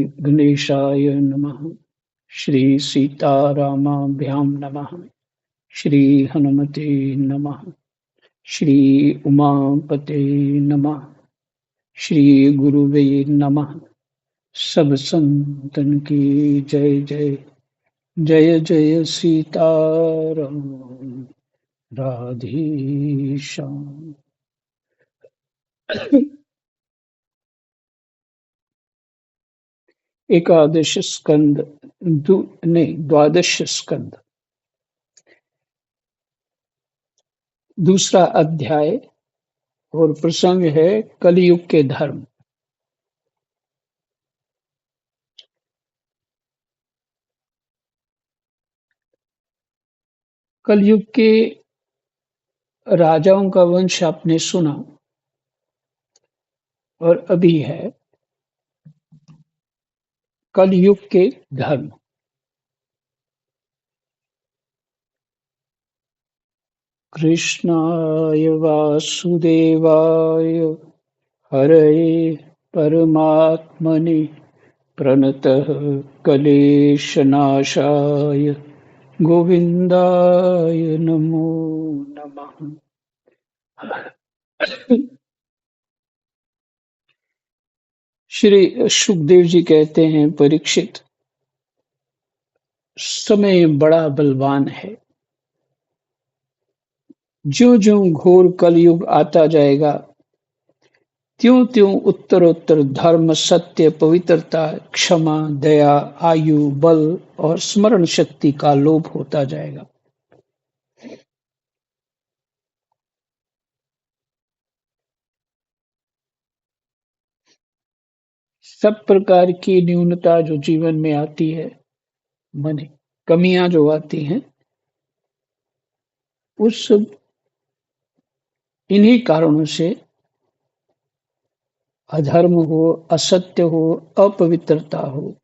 गणेशाय नमः। श्री सीतारामाभ्यां नमः। श्री हनुमते नमः। श्री उमापते नमः। श्री गुरुवे नमः। सब संतन की जय जय। जय जय सीताराम। राधे श्याम। एकादश स्कंद द्वादश स्कंद दूसरा अध्याय और प्रसंग है कलयुग के धर्म। कलयुग के राजाओं का वंश आपने सुना और अभी है कलयुग के धर्म। कृष्णाय वासुदेवाय हरये परमात्मने प्रणतः क्लेशनाशाय गोविंदाय नमो नमः। श्री सुखदेव जी कहते हैं, परीक्षित, समय बड़ा बलवान है। ज्यों-ज्यों घोर कलयुग आता जाएगा, त्यों-त्यों उत्तरोत्तर धर्म, सत्य, पवित्रता, क्षमा, दया, आयु, बल और स्मरण शक्ति का लोप होता जाएगा। सब प्रकार की न्यूनता जो जीवन में आती है, माने कमियां जो आती हैं, उस इन्हीं कारणों से अधर्म हो, असत्य हो, अपवित्रता हो,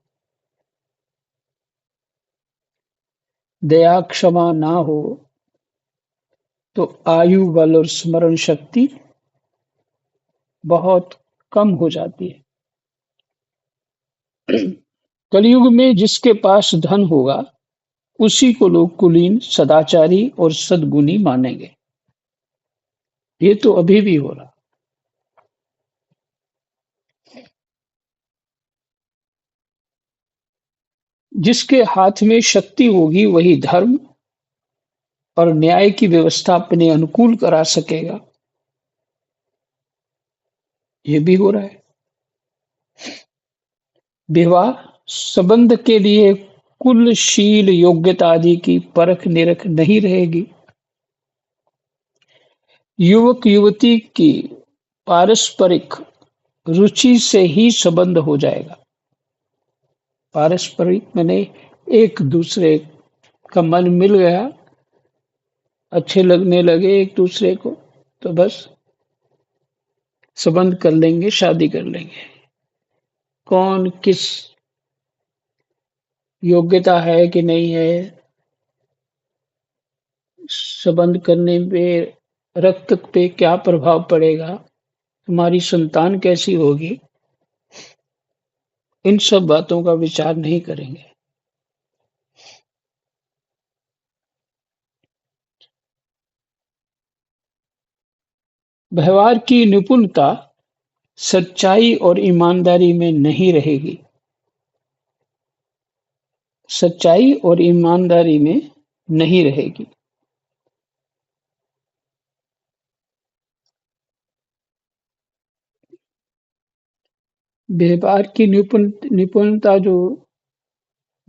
दया क्षमा ना हो, तो आयु बल और स्मरण शक्ति बहुत कम हो जाती है। कलयुग में जिसके पास धन होगा, उसी को लोग कुलीन, सदाचारी और सद्गुणी मानेंगे। ये तो अभी भी हो रहा। जिसके हाथ में शक्ति होगी, वही धर्म और न्याय की व्यवस्था अपने अनुकूल करा सकेगा। ये भी हो रहा है। विवाह संबंध के लिए कुल, शील, योग्यता आदि की परख निरख नहीं रहेगी। युवक युवती की पारस्परिक रुचि से ही संबंध हो जाएगा। पारस्परिक माने एक दूसरे का मन मिल गया, अच्छे लगने लगे एक दूसरे को, तो बस संबंध कर लेंगे, शादी कर लेंगे। कौन किस योग्यता है कि नहीं है, संबंध करने पे रक्त पे क्या प्रभाव पड़ेगा, तुम्हारी संतान कैसी होगी, इन सब बातों का विचार नहीं करेंगे। व्यवहार की निपुणता सच्चाई और ईमानदारी में नहीं रहेगी। सच्चाई और ईमानदारी में नहीं रहेगी। व्यवहार की निपुणता जो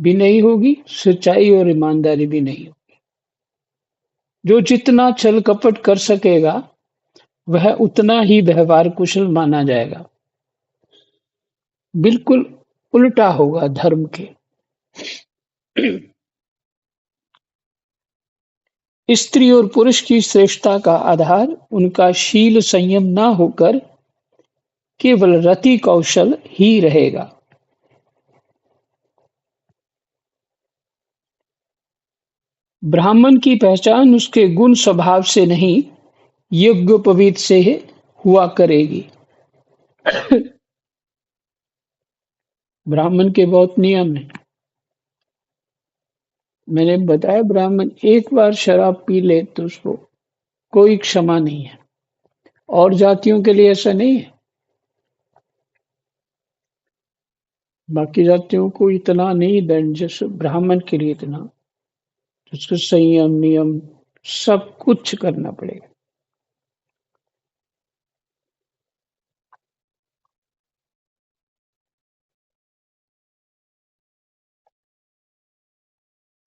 भी नहीं होगी, सच्चाई और ईमानदारी भी नहीं होगी। जो जितना छल कपट कर सकेगा, वह उतना ही व्यवहार कुशल माना जाएगा। बिल्कुल उल्टा होगा धर्म के। स्त्री और पुरुष की श्रेष्ठता का आधार उनका शील संयम न होकर केवल रति कौशल ही रहेगा। ब्राह्मण की पहचान उसके गुण स्वभाव से नहीं, यज्ञोपवीत से हुआ करेगी। ब्राह्मण के बहुत नियम हैं। मैंने बताया ब्राह्मण एक बार शराब पी ले तो उसको कोई क्षमा नहीं है। और जातियों के लिए ऐसा नहीं है। बाकी जातियों को इतना नहीं दंड जैसे ब्राह्मण के लिए इतना। उसको संयम, नियम सब कुछ करना पड़ेगा।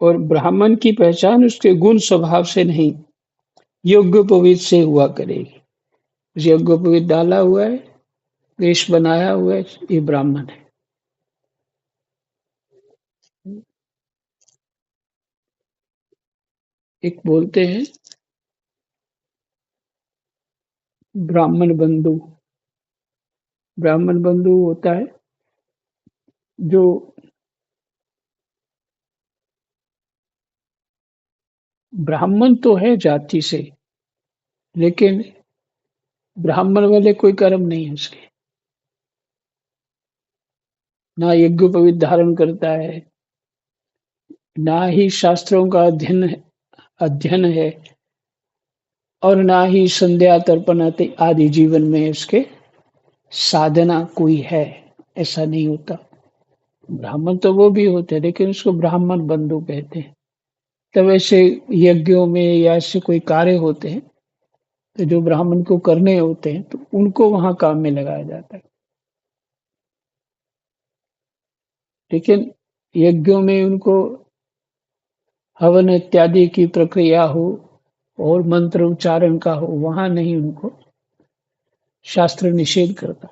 और ब्राह्मण की पहचान उसके गुण स्वभाव से नहीं, यज्ञोपवीत से हुआ करेगी। यज्ञोपवीत डाला हुआ है, वेश बनाया हुआ है, ये ब्राह्मण है। एक बोलते हैं ब्राह्मण बंधु। ब्राह्मण बंधु होता है जो ब्राह्मण तो है जाति से, लेकिन ब्राह्मण वाले कोई कर्म नहीं है उसके। ना यज्ञोपवीत धारण करता है, ना ही शास्त्रों का अध्ययन है, और ना ही संध्या तर्पण आदि जीवन में उसके साधना कोई है। ऐसा नहीं होता। ब्राह्मण तो वो भी होते हैं, लेकिन उसको ब्राह्मण बंधु कहते हैं। तब ऐसे यज्ञों में या ऐसे कोई कार्य होते हैं तो जो ब्राह्मण को करने होते हैं तो उनको वहां काम में लगाया जाता है। लेकिन यज्ञों में उनको हवन इत्यादि की प्रक्रिया हो और मंत्र उच्चारण का हो, वहां नहीं, उनको शास्त्र निषेध करता,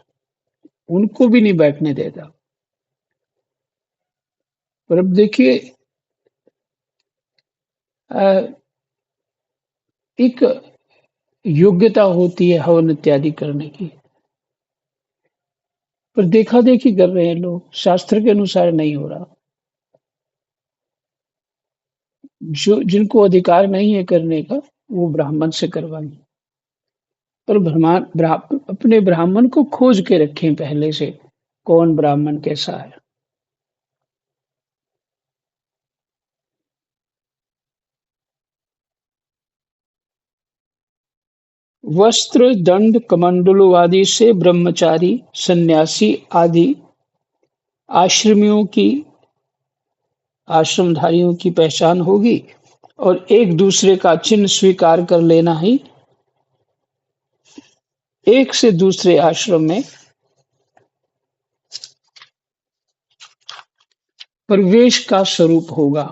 उनको भी नहीं बैठने देता। पर अब देखिए, एक योग्यता होती है हवन इत्यादि करने की, पर देखा देखी कर रहे हैं लोग, शास्त्र के अनुसार नहीं हो रहा। जो जिनको अधिकार नहीं है करने का, वो ब्राह्मण से करवाएं। पर अपने ब्राह्मण को खोज के रखें पहले से, कौन ब्राह्मण कैसा है। वस्त्र, दंड, कमंडलू आदि से ब्रह्मचारी, सन्यासी आदि आश्रमियों की आश्रमधारियों की पहचान होगी, और एक दूसरे का चिन्ह स्वीकार कर लेना ही एक से दूसरे आश्रम में प्रवेश का स्वरूप होगा।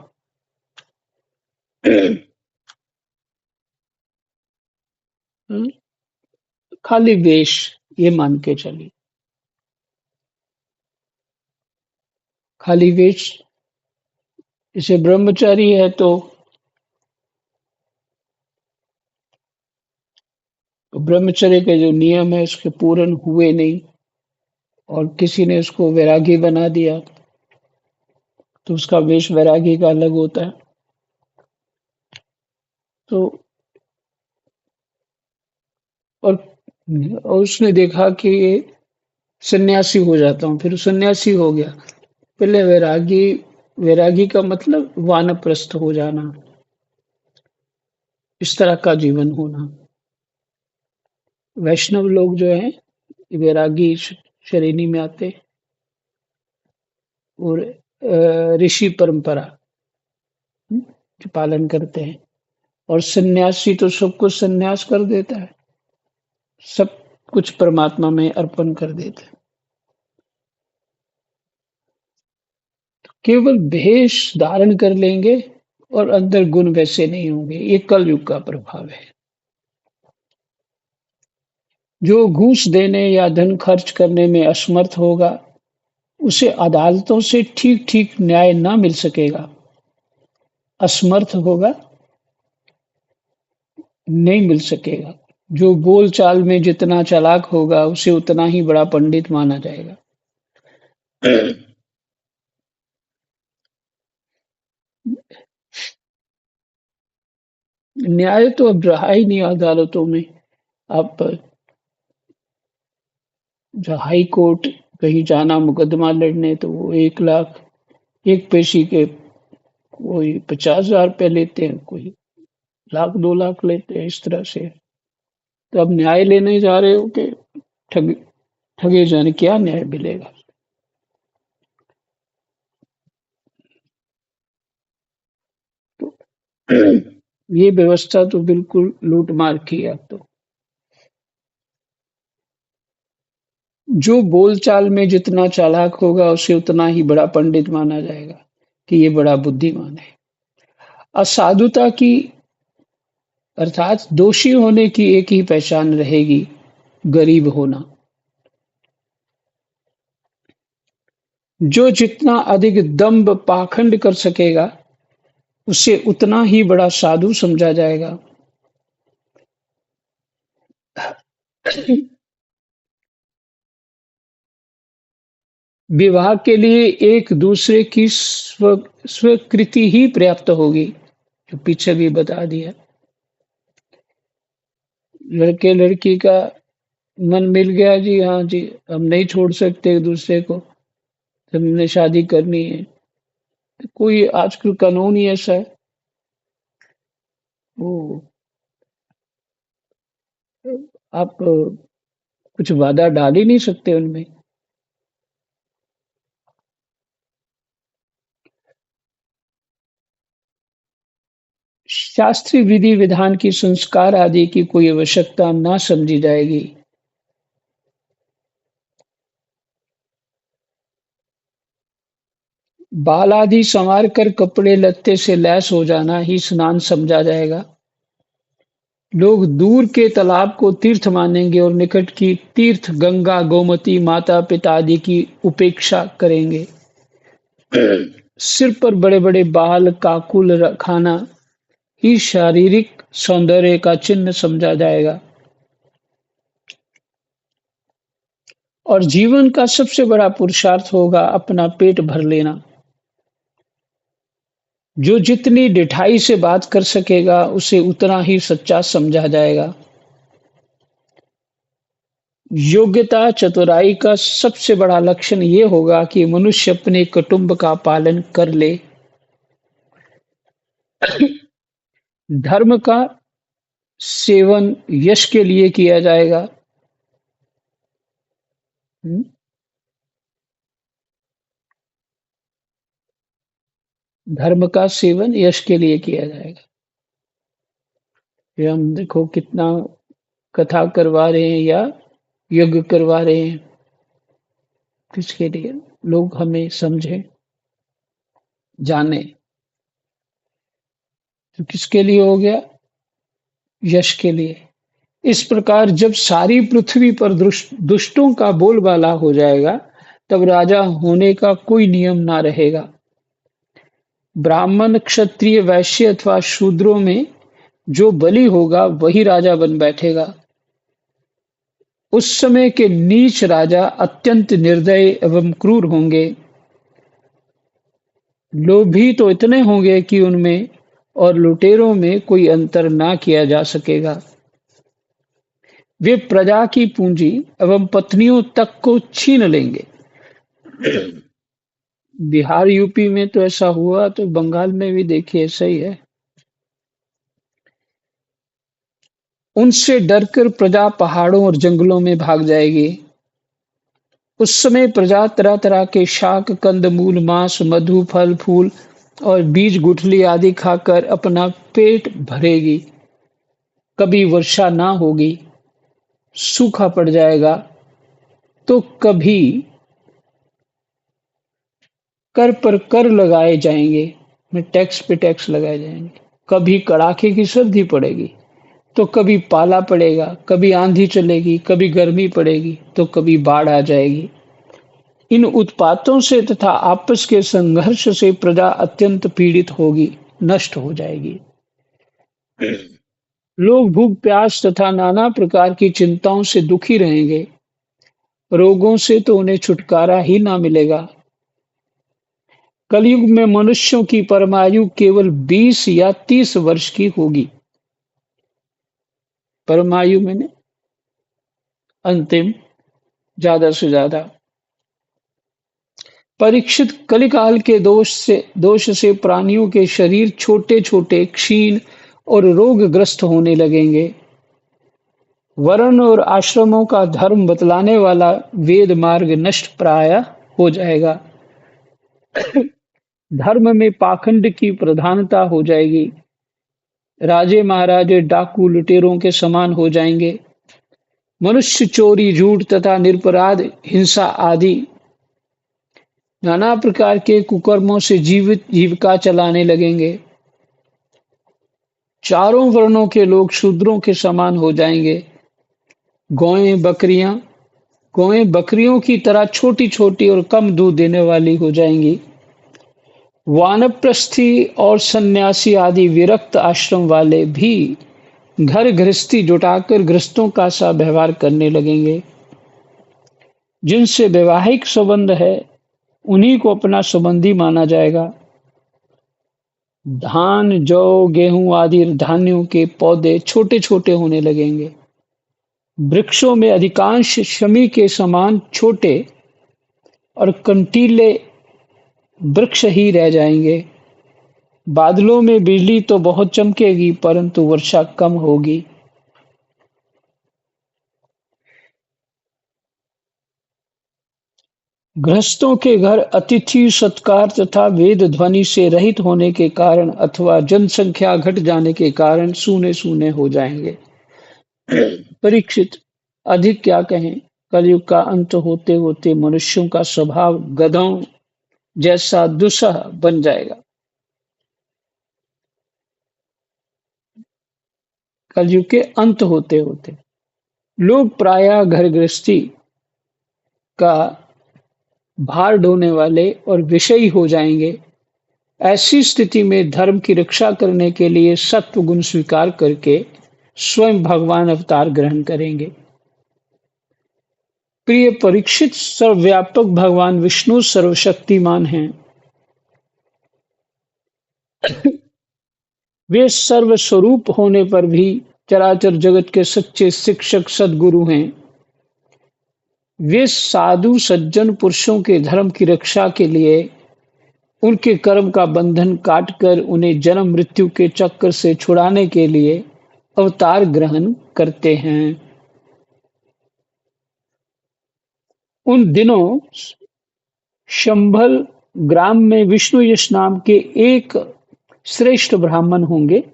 हम्म, खाली वेश, ये मान के चलिए, खाली वेश। जैसे ब्रह्मचारी है तो ब्रह्मचर्य के जो नियम है उसके पूर्ण हुए नहीं, और किसी ने उसको वैरागी बना दिया, तो उसका वेश वैरागी का अलग होता है। तो और और उसने देखा कि ये सन्यासी हो जाता हूँ, फिर सन्यासी हो गया। पहले वैरागी, वैरागी का मतलब वानप्रस्थ हो जाना, इस तरह का जीवन होना। वैष्णव लोग जो हैं वैरागी श्रेणी में आते हैं, और ऋषि परंपरा के पालन करते हैं। और सन्यासी तो सब कुछ सन्यास कर देता है, सब कुछ परमात्मा में अर्पण कर देता है। केवल भेष धारण कर लेंगे और अंदर गुण वैसे नहीं होंगे, ये कलयुग का प्रभाव है। जो घूस देने या धन खर्च करने में असमर्थ होगा, उसे अदालतों से ठीक ठीक न्याय ना मिल सकेगा। असमर्थ होगा, नहीं मिल सकेगा। जो बोल चाल में जितना चालाक होगा, उसे उतना ही बड़ा पंडित माना जाएगा। न्याय तो अब रहा ही नहीं अदालतों में। आप जो हाई कोर्ट कहीं जाना मुकदमा लड़ने तो वो 1 लाख, एक पेशी के कोई 50,000 रुपये लेते हैं, कोई लाख 2 लाख लेते हैं, इस तरह से। तो अब न्याय लेने जा रहे हो कि ठग ठगे जाने, क्या न्याय मिलेगा? तो ये व्यवस्था तो बिल्कुल लूट-मार की है अब तो। जो बोलचाल में जितना चालाक होगा, उसे उतना ही बड़ा पंडित माना जाएगा कि ये बड़ा बुद्धिमान है। असाधुता की अर्थात दोषी होने की एक ही पहचान रहेगी, गरीब होना। जो जितना अधिक दंभ पाखंड कर सकेगा, उसे उतना ही बड़ा साधु समझा जाएगा। विवाह के लिए एक दूसरे की स्वीकृति ही पर्याप्त होगी, जो पीछे भी बता दिया। लड़के लड़की का मन मिल गया जी, हाँ जी, हम नहीं छोड़ सकते एक दूसरे को, हमने शादी करनी है। कोई आजकल कानून ही ऐसा है, वो आप कुछ वादा डाल ही नहीं सकते उनमें। शास्त्रीय विधि विधान की, संस्कार आदि की कोई आवश्यकता ना समझी जाएगी। बाल आदि संवार कर कपड़े लत्ते से लैस हो जाना ही स्नान समझा जाएगा। लोग दूर के तालाब को तीर्थ मानेंगे और निकट की तीर्थ गंगा, गोमती, माता पिता आदि की उपेक्षा करेंगे। सिर पर बड़े-बड़े बाल काकुल खाना ही शारीरिक सौंदर्य का चिन्ह समझा जाएगा। और जीवन का सबसे बड़ा पुरुषार्थ होगा अपना पेट भर लेना। जो जितनी ढिठाई से बात कर सकेगा, उसे उतना ही सच्चा समझा जाएगा। योग्यता चतुराई का सबसे बड़ा लक्षण ये होगा कि मनुष्य अपने कुटुंब का पालन कर ले। धर्म का सेवन यश के लिए किया जाएगा। हुँ, धर्म का सेवन यश के लिए किया जाएगा। ये हम देखो कितना कथा करवा रहे हैं या यज्ञ करवा रहे हैं, किसके लिए? लोग हमें समझें, जानें। तो किसके लिए हो गया? यश के लिए। इस प्रकार जब सारी पृथ्वी पर दुष्टों का बोलबाला हो जाएगा, तब राजा होने का कोई नियम ना रहेगा। ब्राह्मण, क्षत्रिय, वैश्य अथवा शूद्रों में जो बलि होगा, वही राजा बन बैठेगा। उस समय के नीच राजा अत्यंत निर्दयी एवं क्रूर होंगे। लोभी तो इतने होंगे कि उनमें और लुटेरों में कोई अंतर ना किया जा सकेगा। वे प्रजा की पूंजी एवं पत्नियों तक को छीन लेंगे। बिहार, यूपी में तो ऐसा हुआ, तो बंगाल में भी देखिए ऐसा ही है। उनसे डरकर प्रजा पहाड़ों और जंगलों में भाग जाएगी। उस समय प्रजा तरह-तरह के शाक, कंद-मूल, मांस, मधु, फल-फूल और बीज गुठली आदि खाकर अपना पेट भरेगी। कभी वर्षा ना होगी, सूखा पड़ जाएगा, तो कभी कर पर कर लगाए जाएंगे, में टैक्स पे टैक्स लगाए जाएंगे। कभी कड़ाके की सर्दी पड़ेगी, तो कभी पाला पड़ेगा, कभी आंधी चलेगी, कभी गर्मी पड़ेगी, तो कभी बाढ़ आ जाएगी। इन उत्पातों से तथा आपस के संघर्ष से प्रजा अत्यंत पीड़ित होगी, नष्ट हो जाएगी। लोग भूख प्यास तथा नाना प्रकार की चिंताओं से दुखी रहेंगे। रोगों से तो उन्हें छुटकारा ही ना मिलेगा। कलयुग में मनुष्यों की परमायु केवल 20 या 30 वर्ष की होगी। परमायु मैंने अंतिम, ज्यादा से ज्यादा। परीक्षित, कलिकाल के दोष से प्राणियों के शरीर छोटे-छोटे, क्षीण और रोगग्रस्त होने लगेंगे। वर्ण और आश्रमों का धर्म बतलाने वाला वेद मार्ग नष्ट प्रायः हो जाएगा। धर्म में पाखंड की प्रधानता हो जाएगी। राजे महाराजे डाकू लुटेरों के समान हो जाएंगे। मनुष्य चोरी, झूठ तथा निरपराध हिंसा आदि नाना प्रकार के कुकर्मों से जीविका चलाने लगेंगे। चारों वर्णों के लोग शूद्रों के समान हो जाएंगे। गौएं बकरियां गौएं बकरियों की तरह छोटी-छोटी और कम दूध देने वाली हो जाएंगी। वानप्रस्थी और सन्यासी आदि विरक्त आश्रम वाले भी घर गृहस्थी जुटाकर गृहस्थों का सा व्यवहार करने लगेंगे। जिनसे वैवाहिक संबंध है, उन्हीं को अपना संबंधी माना जाएगा। धान, जौ, गेहूं आदि धान्यों के पौधे छोटे-छोटे होने लगेंगे। वृक्षों में अधिकांश शमी के समान छोटे और कंटीले वृक्ष ही रह जाएंगे। बादलों में बिजली तो बहुत चमकेगी, परंतु वर्षा कम होगी। गृहस्थों के घर अतिथि सत्कार तथा वेद ध्वनि से रहित होने के कारण अथवा जनसंख्या घट जाने के कारण सूने-सूने हो जाएंगे। परीक्षित, अधिक क्या कहें, कलयुग का अंत होते-होते मनुष्यों का स्वभाव गधों जैसा दुस्सह बन जाएगा। कलयुग के अंत होते-होते लोग प्रायः घर गृहस्थी का भार ढोने वाले और विषयी हो जाएंगे। ऐसी स्थिति में धर्म की रक्षा करने के लिए सत्व गुण स्वीकार करके स्वयं भगवान अवतार ग्रहण करेंगे। प्रिय परीक्षित, सर्वव्यापक भगवान विष्णु सर्वशक्तिमान हैं। वे सर्वस्वरूप होने पर भी चराचर जगत के सच्चे शिक्षक सद्गुरु हैं। वे साधु सज्जन पुरुषों के धर्म की रक्षा के लिए उनके कर्म का बंधन काटकर उन्हें जन्म मृत्यु के चक्र से छुड़ाने के लिए अवतार ग्रहण करते हैं। उन दिनों शंभल ग्राम में विष्णु यश नाम के एक श्रेष्ठ ब्राह्मण होंगे।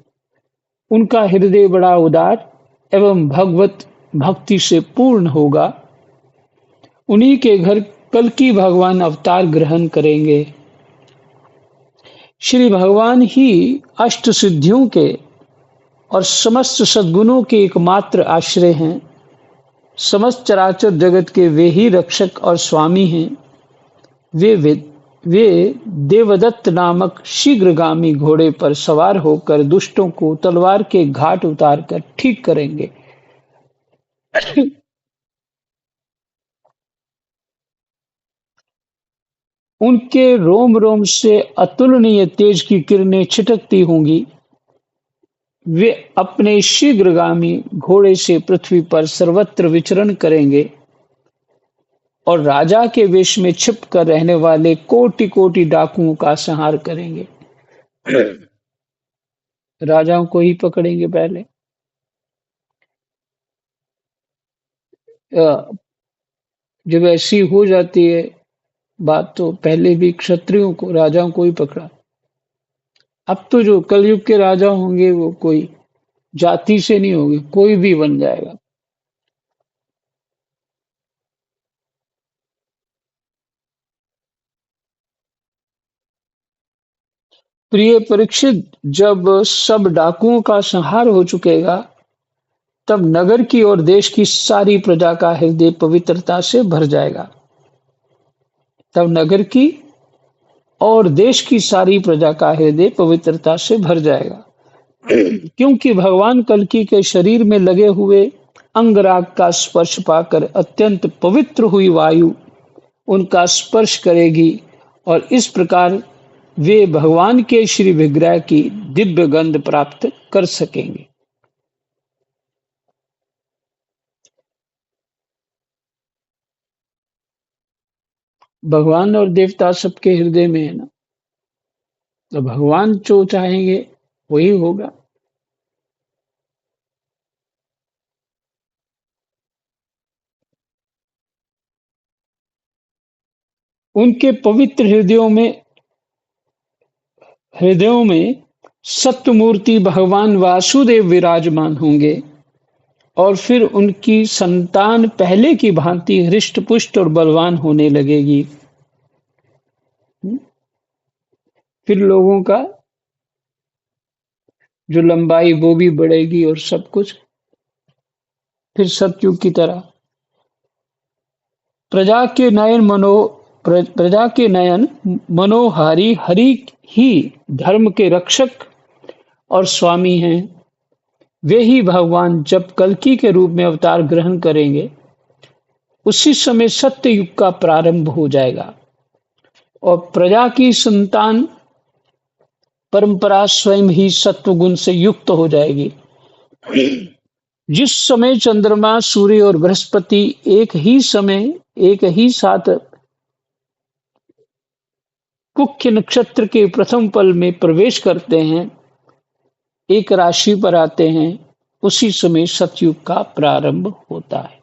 उनका हृदय बड़ा उदार एवं भगवत भक्ति से पूर्ण होगा। उन्हीं के घर कल्कि भगवान अवतार ग्रहण करेंगे। श्री भगवान ही अष्ट सिद्धियों के और समस्त सद्गुणों के एकमात्र आश्रय हैं। समस्त चराचर जगत के वे ही रक्षक और स्वामी हैं। वे देवदत्त नामक शीघ्रगामी घोड़े पर सवार होकर दुष्टों को तलवार के घाट उतारकर ठीक करेंगे। उनके रोम रोम से अतुलनीय तेज की किरणें छिटकती होंगी। वे अपने शीघ्रगामी घोड़े से पृथ्वी पर सर्वत्र विचरण करेंगे और राजा के वेश में छिपकर रहने वाले कोटि-कोटि डाकुओं का संहार करेंगे। राजाओं को ही पकड़ेंगे पहले। जब ऐसी हो जाती है बात, तो पहले भी क्षत्रियों को, राजाओं को ही पकड़ा। अब तो जो कलयुग के राजा होंगे वो कोई जाति से नहीं होंगे, कोई भी बन जाएगा। प्रिय परीक्षित, जब सब डाकुओं का संहार हो चुकेगा, तब नगर की और देश की सारी प्रजा का हृदय पवित्रता से भर जाएगा। तब नगर की और देश की सारी प्रजा का हृदय पवित्रता से भर जाएगा। क्योंकि भगवान कल्कि के शरीर में लगे हुए अंगराग का स्पर्श पाकर अत्यंत पवित्र हुई वायु उनका स्पर्श करेगी और इस प्रकार वे भगवान के श्री विग्रह की दिव्य गंध प्राप्त कर सकेंगे। भगवान और देवता सबके हृदय में है ना, तो भगवान जो चाहेंगे वही होगा। उनके पवित्र हृदयों में सत्यमूर्ति भगवान वासुदेव विराजमान होंगे, और फिर उनकी संतान पहले की भांति हृष्ट पुष्ट और बलवान होने लगेगी। फिर लोगों का जो लंबाई वो भी बढ़ेगी, और सब कुछ फिर सतयुग की तरह। प्रजा के नयन मनो प्रजा के नयन मनोहारी हरि ही धर्म के रक्षक और स्वामी हैं। वे ही भगवान जब कल्कि के रूप में अवतार ग्रहण करेंगे, उसी समय सत्य युग का प्रारंभ हो जाएगा, और प्रजा की संतान परंपरा स्वयं ही सत्वगुण से युक्त हो जाएगी। जिस समय चंद्रमा, सूर्य और बृहस्पति एक ही साथ कुख्य नक्षत्र के प्रथम पल में प्रवेश करते हैं, एक राशि पर आते हैं, उसी समय सतयुग का प्रारंभ होता है।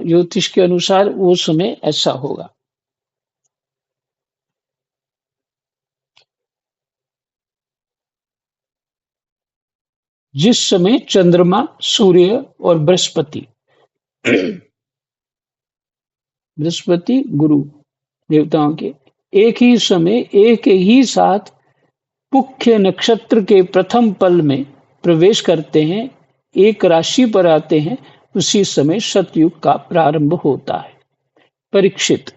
ज्योतिष के अनुसार वो समय ऐसा होगा। जिस समय चंद्रमा, सूर्य और बृहस्पति गुरु देवताओं के एक ही समय एक ही साथ पुख्य नक्षत्र के प्रथम पल में प्रवेश करते हैं, एक राशि पर आते हैं, उसी समय सतयुग का प्रारंभ होता है। परीक्षित,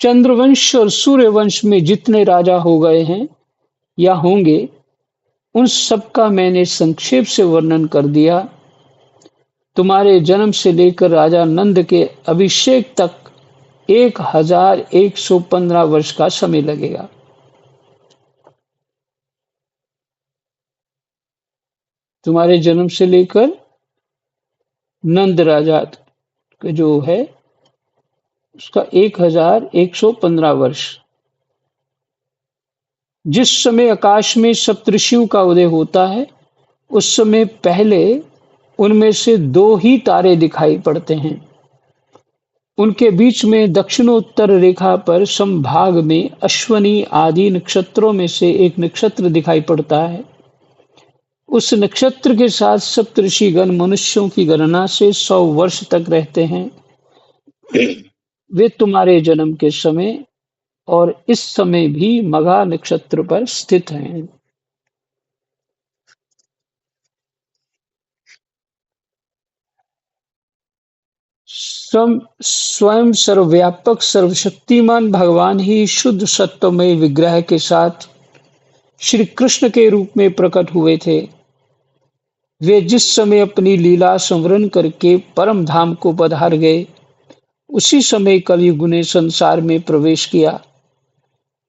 चंद्रवंश और सूर्यवंश में जितने राजा हो गए हैं या होंगे, उन सबका मैंने संक्षेप से वर्णन कर दिया। तुम्हारे जन्म से लेकर राजा नंद के अभिषेक तक 1115 वर्ष का समय लगेगा। तुम्हारे जन्म से लेकर नंद राजा का जो है उसका 1115 वर्ष। जिस समय आकाश में सप्तऋषियों का उदय होता है, उस समय पहले उनमें से 2 ही तारे दिखाई पड़ते हैं। उनके बीच में दक्षिणोत्तर रेखा पर समभाग में अश्वनी आदि नक्षत्रों में से एक नक्षत्र दिखाई पड़ता है। उस नक्षत्र के साथ सप्तऋषिगण मनुष्यों की गणना से 100 वर्ष तक रहते हैं। वे तुम्हारे जन्म के समय और इस समय भी मघा नक्षत्र पर स्थित हैं। स्वयं सर्वव्यापक सर्वशक्तिमान भगवान ही शुद्ध सत्वमय विग्रह के साथ श्री कृष्ण के रूप में प्रकट हुए थे। वे जिस समय अपनी लीला संवरण करके परम धाम को पधार गए, उसी समय कलयुग ने संसार में प्रवेश किया।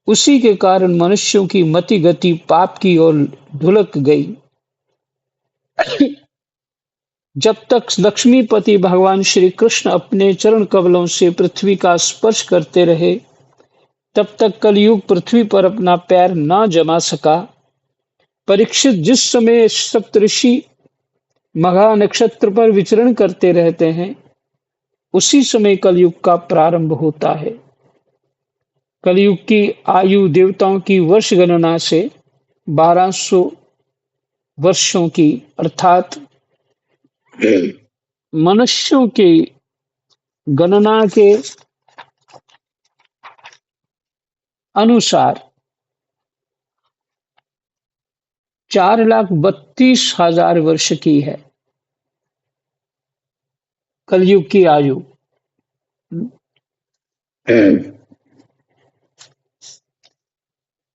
उसी के कारण मनुष्यों की मति गति पाप की ओर ढुलक गई। जब तक लक्ष्मीपति भगवान श्री कृष्ण अपने चरण कमलों से पृथ्वी का स्पर्श करते रहे, तब तक कलयुग पृथ्वी पर अपना पैर न जमा सका। परीक्षित, जिस समय सप्तऋषि मघा नक्षत्र पर विचरण करते रहते हैं, उसी समय कलयुग का प्रारंभ होता है। कलयुग की आयु देवताओं की वर्ष गणना से 1200 वर्षों की, अर्थात मनुष्यों की गणना के अनुसार 4,32,000 वर्ष की है कलयुग की आयु।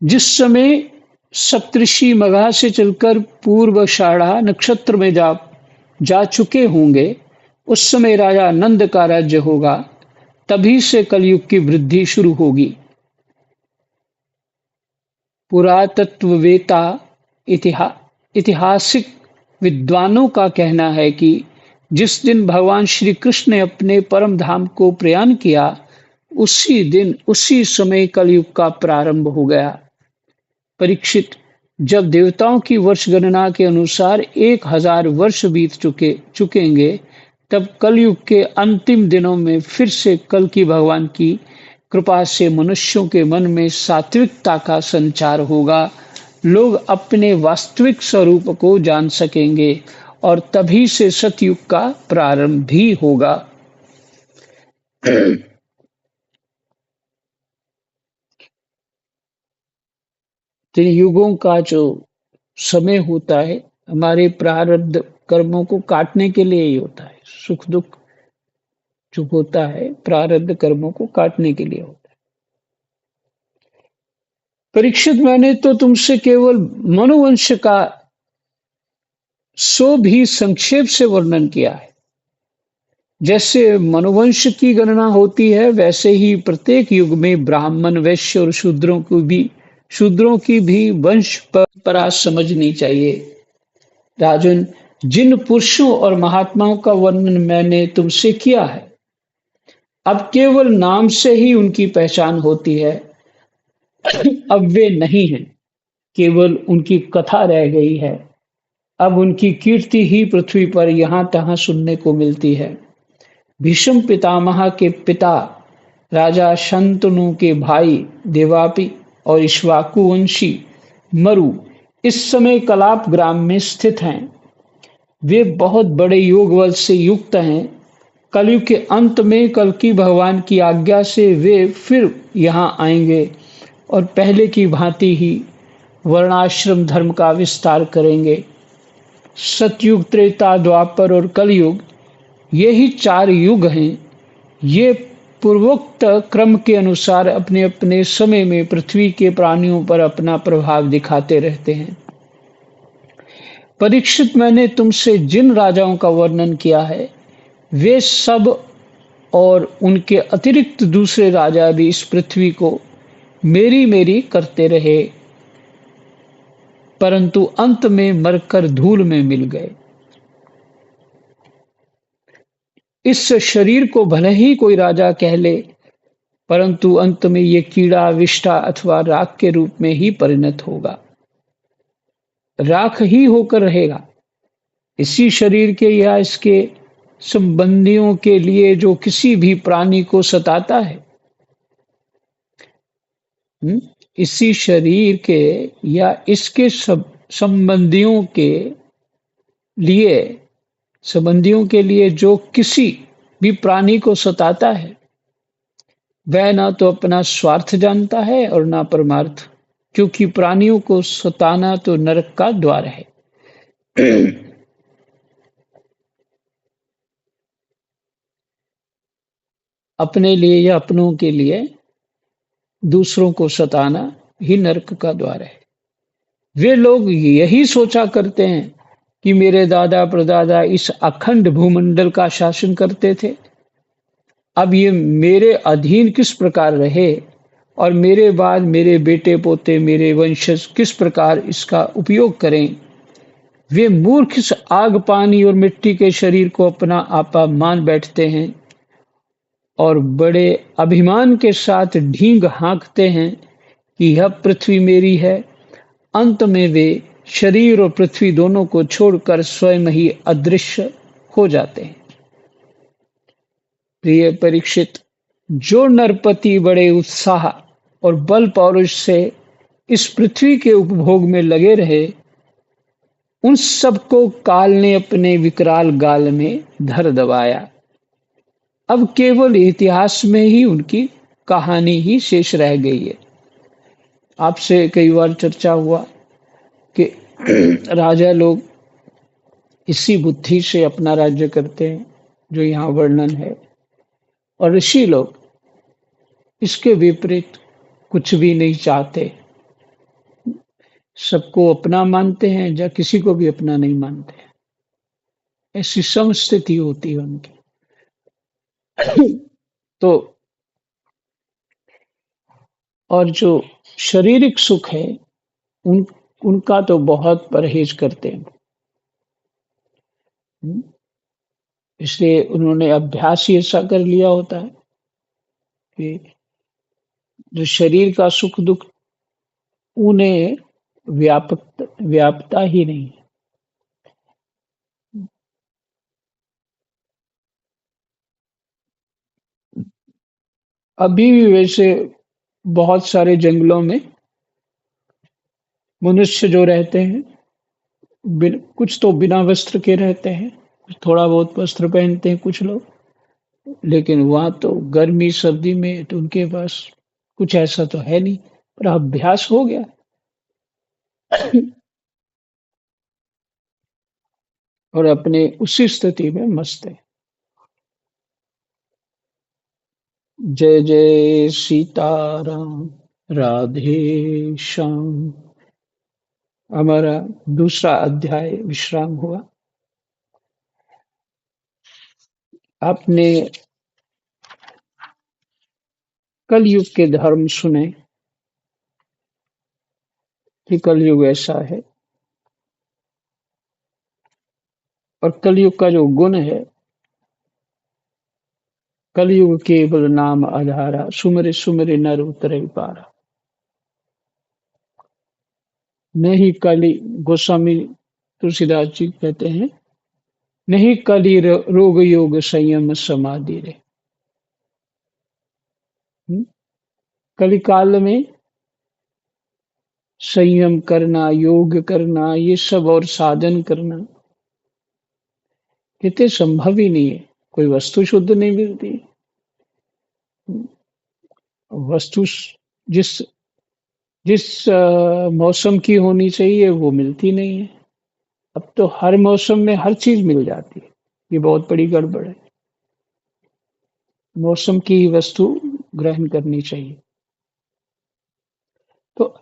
जिस समय सप्तऋषि मघा से चलकर पूर्वाषाढ़ा नक्षत्र में जा चुके होंगे, उस समय राजा नंद का राज्य होगा। तभी से कलयुग की वृद्धि शुरू होगी। पुरातत्ववेत्ता, ऐतिहासिक विद्वानों का कहना है कि जिस दिन भगवान श्री कृष्ण ने अपने परम धाम को प्रयाण किया, उसी दिन उसी समय कलयुग का प्रारंभ हो गया। परीक्षित, जब देवताओं की वर्ष गणना के अनुसार 1000 वर्ष बीत चुकेंगे, तब कलयुग के अंतिम दिनों में फिर से कल की भगवान की कृपा से मनुष्यों के मन में सात्विकता का संचार होगा। लोग अपने वास्तविक स्वरूप को जान सकेंगे और तभी से सतयुग का प्रारंभ भी होगा। तीन युगों का जो समय होता है, हमारे प्रारब्ध कर्मों को काटने के लिए ही होता है। सुख दुख जो होता है, प्रारब्ध कर्मों को काटने के लिए होता है। परीक्षित, मैंने तो तुमसे केवल मनुवंश का सो भी संक्षेप से वर्णन किया है। जैसे मनुवंश की गणना होती है, वैसे ही प्रत्येक युग में ब्राह्मण, वैश्य और शूद्रों की भी वंश परंपरा समझनी चाहिए। राजन, जिन पुरुषों और महात्माओं का वर्णन मैंने तुमसे किया है, अब केवल नाम से ही उनकी पहचान होती है। अब वे नहीं हैं, केवल उनकी कथा रह गई है। अब उनकी कीर्ति ही पृथ्वी पर यहाँ तहाँ सुनने को मिलती है। भीष्म पितामह के पिता, राजा शंतनु के भाई देवापि और इक्ष्वाकु वंशी मरु इस समय कलाप ग्राम में स्थित हैं। वे बहुत बड़े योग बल से युक्त हैं। कलयुग के अंत में कल्कि भगवान की आज्ञा से वे फिर यहाँ आएंगे और पहले की भांति ही वर्णाश्रम धर्म का विस्तार करेंगे। सतयुग, त्रेता, द्वापर और कलयुग, ये ही 4 युग हैं। ये पूर्वोक्त क्रम के अनुसार अपने अपने समय में पृथ्वी के प्राणियों पर अपना प्रभाव दिखाते रहते हैं। परीक्षित, मैंने तुमसे जिन राजाओं का वर्णन किया है, वे सब और उनके अतिरिक्त दूसरे राजा भी इस पृथ्वी को मेरी मेरी करते रहे, परंतु अंत में मरकर धूल में मिल गए। इस शरीर को भले ही कोई राजा कह ले, परंतु अंत में ये कीड़ा, विष्ठा अथवा राख के रूप में ही परिणत होगा, राख ही होकर रहेगा। इसी शरीर के या इसके संबंधियों के लिए जो किसी भी प्राणी को सताता है, इसी शरीर के या इसके संबंधियों के लिए जो किसी भी प्राणी को सताता है, वह ना तो अपना स्वार्थ जानता है और ना परमार्थ, क्योंकि प्राणियों को सताना तो नरक का द्वार है। अपने लिए या अपनों के लिए दूसरों को सताना ही नरक का द्वार है। वे लोग यही सोचा करते हैं कि मेरे दादा परदादा इस अखंड भूमंडल का शासन करते थे, अब ये मेरे अधीन किस प्रकार रहे और मेरे बाद मेरे बेटे पोते, मेरे वंशज किस प्रकार इसका उपयोग करें। वे मूर्ख इस आग, पानी और मिट्टी के शरीर को अपना आपा मान बैठते हैं और बड़े अभिमान के साथ ढींग हाँकते हैं कि यह पृथ्वी मेरी है। अंत में वे शरीर और पृथ्वी दोनों को छोड़कर स्वयं ही अदृश्य हो जाते हैं। प्रिय परीक्षित, जो नरपति बड़े उत्साह और बल पौरुष से इस पृथ्वी के उपभोग में लगे रहे, उन सबको काल ने अपने विकराल गाल में धर दबाया। अब केवल इतिहास में ही उनकी कहानी ही शेष रह गई है। आपसे कई बार चर्चा हुआ कि राजा लोग इसी बुद्धि से अपना राज्य करते हैं जो यहाँ वर्णन है, और ऋषि लोग इसके विपरीत कुछ भी नहीं चाहते, सबको अपना मानते हैं या किसी को भी अपना नहीं मानते। ऐसी समस्थिति होती है उनकी। तो और जो शारीरिक सुख है, उनका तो बहुत परहेज करते हैं। इसलिए उन्होंने अभ्यास ही ऐसा कर लिया होता है कि जो शरीर का सुख दुख उन्हें व्यापता ही नहीं है। अभी भी वैसे बहुत सारे जंगलों में मनुष्य जो रहते हैं, कुछ तो बिना वस्त्र के रहते हैं, कुछ थोड़ा बहुत वस्त्र पहनते हैं कुछ लोग, लेकिन वहाँ तो गर्मी सर्दी में तो उनके पास कुछ ऐसा तो है नहीं, पर अभ्यास हो गया। और अपने उसी स्थिति में मस्त है। जय जय सीताराम, राधे श्याम। हमारा दूसरा अध्याय विश्राम हुआ। आपने कलयुग के धर्म सुने कि कलयुग ऐसा है, और कलयुग का जो गुण है, कलयुग केवल नाम आधारा, सुमिर सुमिर नर उतरे पारा। नहीं कली, गोस्वामी तुलसीदास जी कहते हैं, नहीं कली रोग योग संयम समाधि रे। हम्म? कलिकाल में संयम करना, योग करना, ये सब और साधन करना कहते संभव ही नहीं है। कोई वस्तु शुद्ध नहीं मिलती। वस्तु जिस जिस मौसम की होनी चाहिए वो मिलती नहीं है। अब तो हर मौसम में हर चीज मिल जाती है। ये बहुत बड़ी गड़बड़ है। मौसम की ही वस्तु ग्रहण करनी चाहिए। तो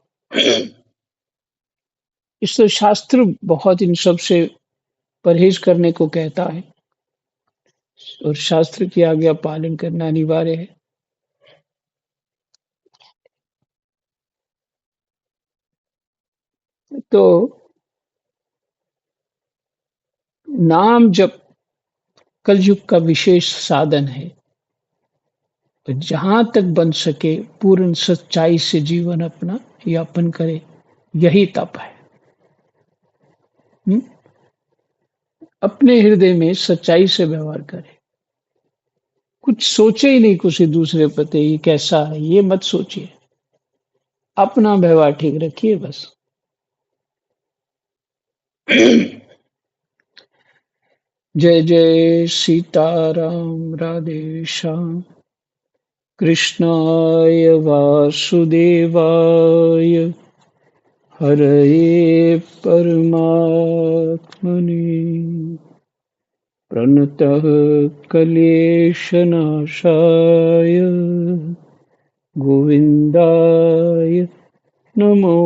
इसलिए शास्त्र बहुत इन सब से परहेज करने को कहता है, और शास्त्र की आज्ञा पालन करना अनिवार्य है। तो नाम जप कलयुग का विशेष साधन है। तो जहां तक बन सके पूर्ण सच्चाई से जीवन अपना यापन करे, यही तप है। हुँ? अपने हृदय में सच्चाई से व्यवहार करे। कुछ सोचे ही नहीं किसी दूसरे प्रति ये कैसा है, ये मत सोचिए। अपना व्यवहार ठीक रखिए बस। जय जय सीताराम, राधे श्याम। कृष्णाय वासुदेवाय, हरये परमात्मने, प्रणतः क्लेशनाशाय, गोविन्दाय नमो